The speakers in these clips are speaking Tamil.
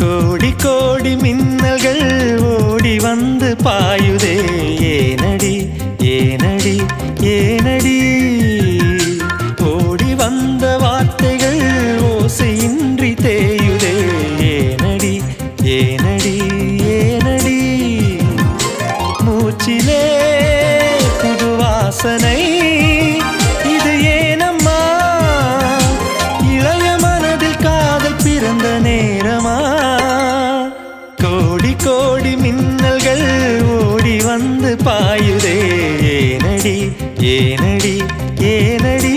கோடி கோடி மின்னல்கள் ஓடி வந்து பாயுதே ஏனடி ஏனடி ஏனடி ஓடி வந்த வார்த்தைகள் ஓசையின்றி தேயுதே ஏனடி ஏனடி ஏனடி மூச்சிலே புது வாசனை இது ஏனம்மா இளைய மனதில் காதல் பிறந்த நேரமா கோடி கோடி மின்னல்கள் ஓடி வந்து பாயுதே ஏனடி ஏனடி ஏனடி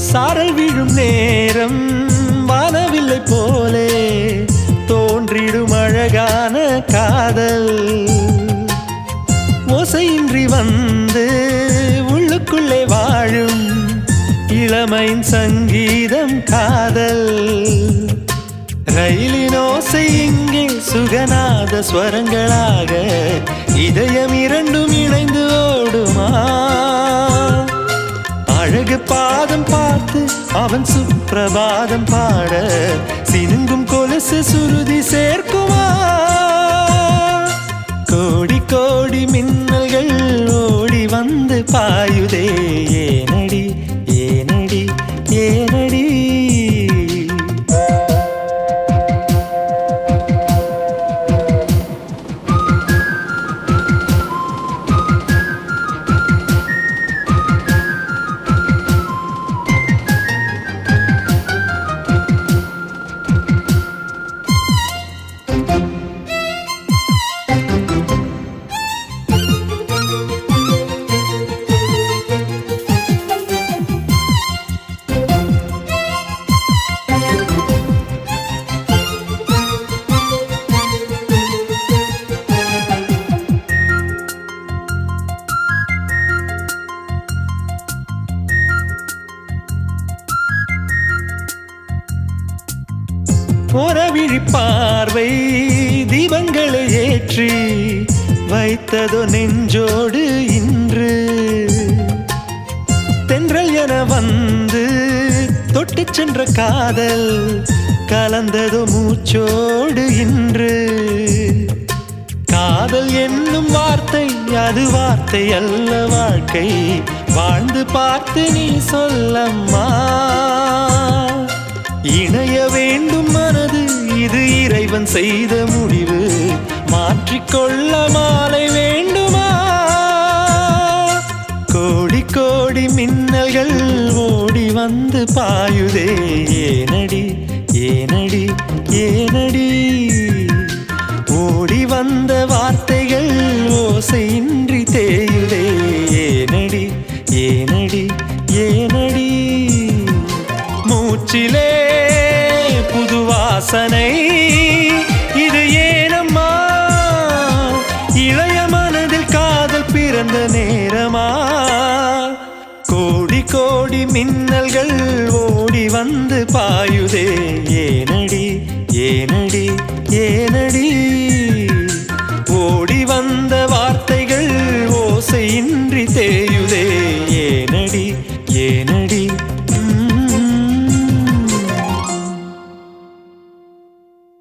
சாரல் விழும் நேரம் வானவில்லை போலே தோன்றிடும் அழகான காதல் ஓசையின்றி வந்து உள்ளுக்குள்ளே வாழும் இளமையின் சங்கீதம் காதல் ரயிலின் ஓசை இங்கே சுகநாத ஸ்வரங்களாக இதயம் இரண்டும் இணைந்து ஓடுமா அழகு பாதம் பார்த்து அவன் சுப்பிரபாதம் பாட சினுங்கும் கொலுசு சுருதி சேர்க்குமா கோடி கோடி மின்னல்கள் ஓடி வந்து பாயுதே ஏனடி ஏனடி ஏனடி புறவிழி பார்வை தீபங்களை ஏற்றி வைத்ததோ நெஞ்சோடு இன்று தென்றல் என வந்து தொட்டு சென்ற காதல் கலந்ததோ மூச்சோடு இன்று காதல் என்னும் வார்த்தை அது வார்த்தை அல்ல வாழ்க்கை வாழ்ந்து பார்த்து நீ சொல்லம்மா இணைய வேண்டும் மனது இது இறைவன் செய்த முடிவு மாற்றிக்கொள்ள மாலை வேண்டுமா கோடி கோடி மின்னல்கள் ஓடி வந்து பாயுதே ஏனடி ஏனடி ஏனடி ஓடி வந்த வார்த்தைகள் ஓசையின்றி தேயுதே ஏனடி ஏனடி ஏனடி மூச்சிலே புது வாசனை இது ஏனம்மா இளைய மனதில் காதல் பிறந்த நேரமா கோடி கோடி மின்னல்கள் ஓடி வந்து பாயுதே ஏனடி ஏனடி ஏனடி ஓடி வந்த வார்த்தைகள் ஓசையின்றி